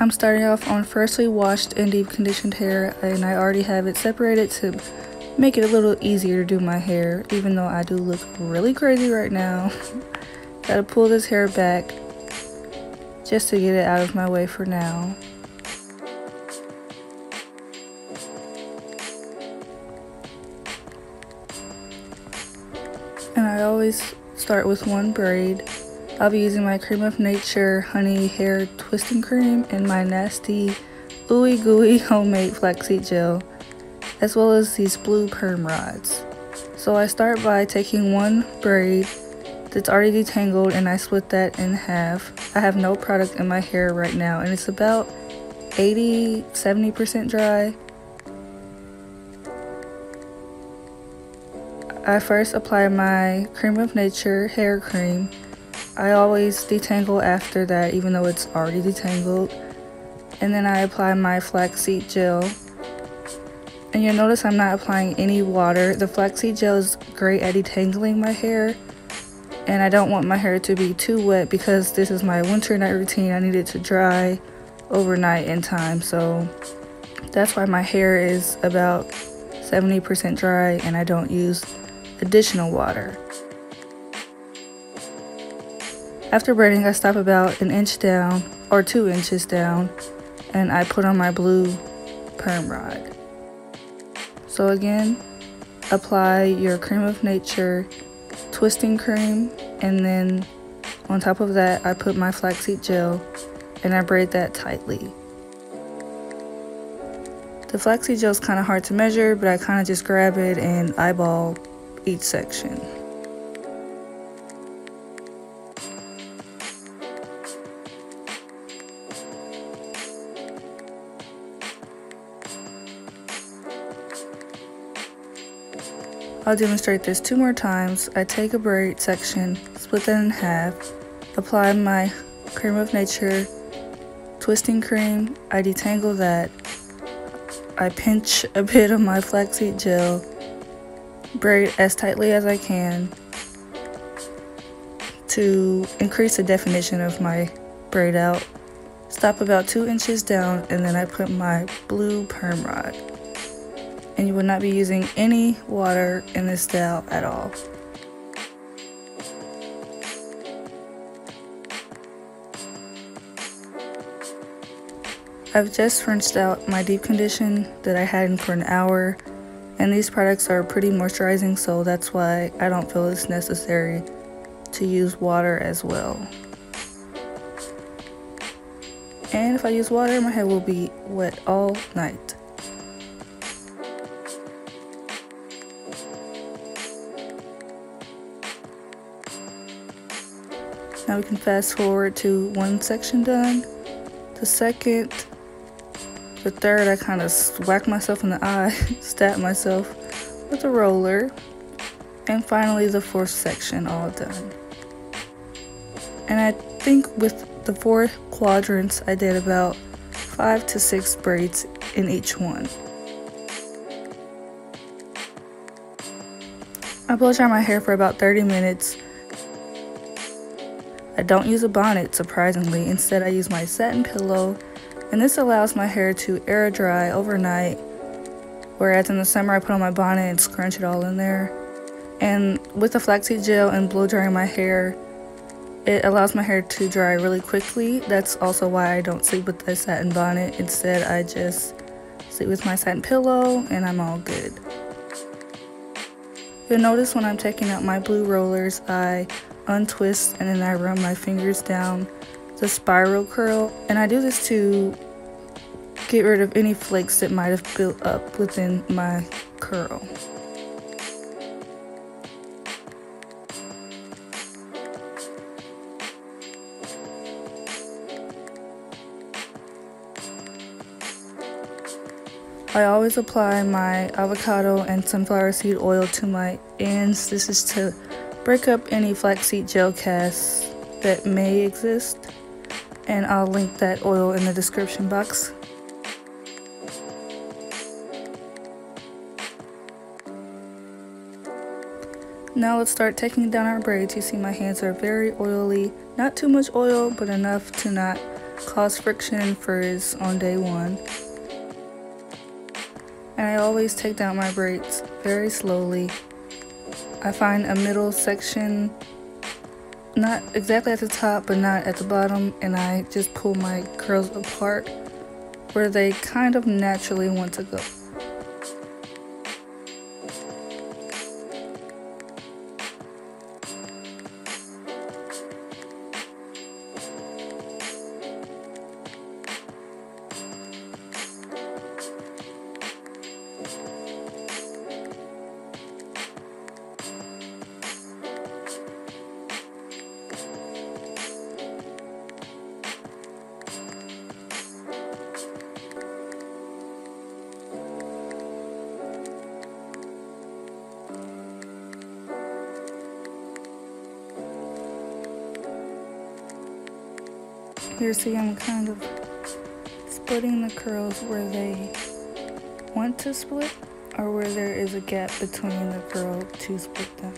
I'm starting off on freshly washed and deep conditioned hair, and I already have it separated to make it a little easier to do my hair, even though I do look really crazy right now. Gotta pull this hair back just to get it out of my way for now. And I always start with one braid. I'll be using my Cream of Nature Honey Hair Twisting Cream and my nasty ooey gooey homemade flaxseed gel, as well as these blue perm rods. So I start by taking one braid that's already detangled and I split that in half. I have no product in my hair right now and it's about 80–70% dry. I first apply my Cream of Nature hair cream. I always detangle after that, even though it's already detangled. And then I apply my flaxseed gel. And you'll notice I'm not applying any water. The flaxseed gel is great at detangling my hair. And I don't want my hair to be too wet because this is my winter night routine. I need it to dry overnight in time. So that's why my hair is about 70% dry and I don't use additional water. After braiding, I stop about an inch down or 2 inches down and I put on my blue perm rod. So again, apply your Cream of Nature twisting cream and then on top of that I put my flaxseed gel and I braid that tightly. The flaxseed gel is kind of hard to measure, but I kind of just grab it and eyeball each section. I'll demonstrate this 2 more times. I take a braid section, split that in half, apply my Cream of Nature twisting cream, I detangle that, I pinch a bit of my flaxseed gel, braid as tightly as I can to increase the definition of my braid out, stop about 2 inches down, and then I put my blue perm rod. And you will not be using any water in this style at all. I've just rinsed out my deep condition that I had in for an hour, and these products are pretty moisturizing, so that's why I don't feel it's necessary to use water as well. And if I use water, my hair will be wet all night. Now we can fast forward to one section done. The second, the third, I kind of whack myself in the eye, stab myself with a roller. And finally the fourth section all done. And I think with the 4 quadrants, I did about 5 to 6 braids in each one. I blow dry my hair for about 30 minutes. I don't use a bonnet, surprisingly. Instead, I use my satin pillow, and this allows my hair to air dry overnight, whereas in the summer I put on my bonnet and scrunch it all in there. And with the flaxseed gel and blow drying my hair, it allows my hair to dry really quickly. That's also why I don't sleep with the satin bonnet. Instead, I just sleep with my satin pillow and I'm all good. You'll notice when I'm taking out my blue rollers, I untwist and then I run my fingers down the spiral curl, and I do this to get rid of any flakes that might have built up within my curl. I always apply my avocado and sunflower seed oil to my ends. This is to break up any flaxseed gel casts that may exist. and I'll link that oil in the description box. Now let's start taking down our braids. You see my hands are very oily, not too much oil, but enough to not cause friction and frizz on day one. And I always take down my braids very slowly. I find a middle section, not exactly at the top, but not at the bottom, and I just pull my curls apart where they kind of naturally want to go. Here, see, I'm kind of splitting the curls where they want to split, or where there is a gap between the curl to split them.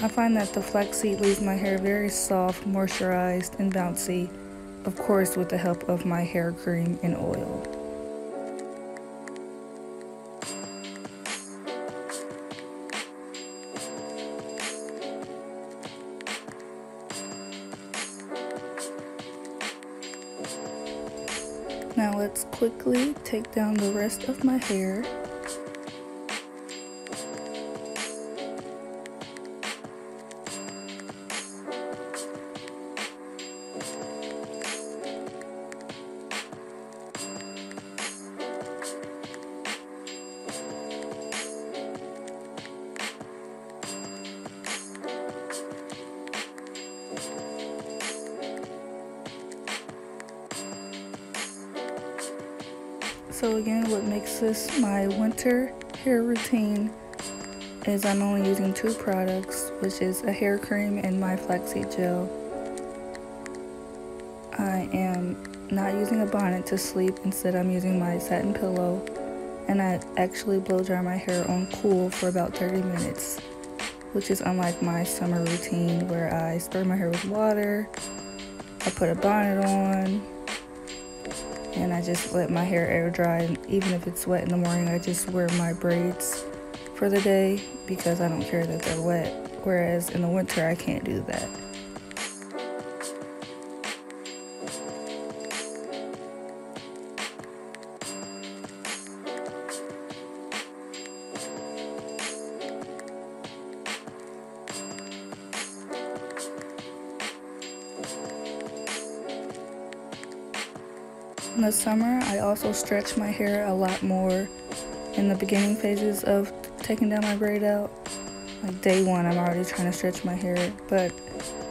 I find that the flaxseed leaves my hair very soft, moisturized, and bouncy, of course with the help of my hair cream and oil. Now let's quickly take down the rest of my hair. So again, what makes this my winter hair routine is I'm only using 2 products, which is a hair cream and my flaxseed gel. I am not using a bonnet to sleep, instead I'm using my satin pillow, and I actually blow dry my hair on cool for about 30 minutes, which is unlike my summer routine where I spray my hair with water, I put a bonnet on, and I just let my hair air dry, and even if it's wet in the morning, I just wear my braids for the day because I don't care that they're wet, whereas in the winter I can't do that. In the summer, I also stretch my hair a lot more in the beginning phases of taking down my braid out. Like day one, I'm already trying to stretch my hair, but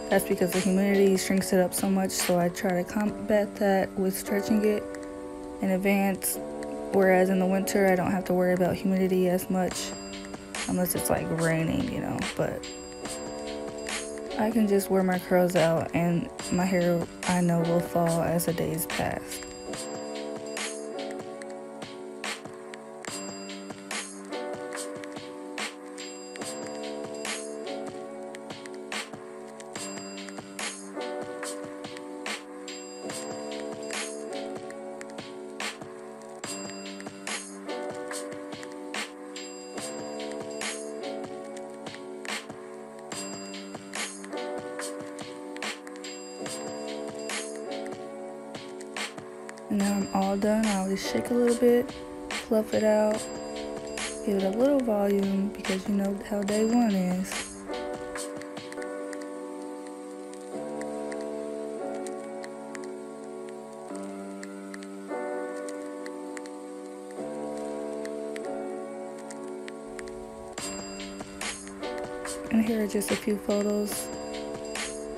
that's because the humidity shrinks it up so much, so I try to combat that with stretching it in advance. Whereas in the winter, I don't have to worry about humidity as much, unless it's like raining, you know, but I can just wear my curls out and my hair, I know, will fall as the days pass. And now I'm all done. I always shake a little bit, fluff it out, Give it a little volume because you know how day one is. And here are just a few photos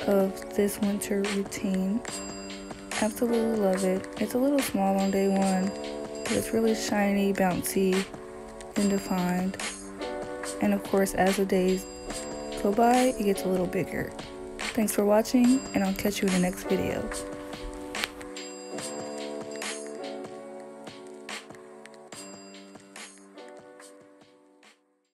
of this winter routine. Absolutely love it. It's a little small on day one, but it's really shiny, bouncy, and defined. And of course, as the days go by, it gets a little bigger. Thanks for watching, and I'll catch you in the next video.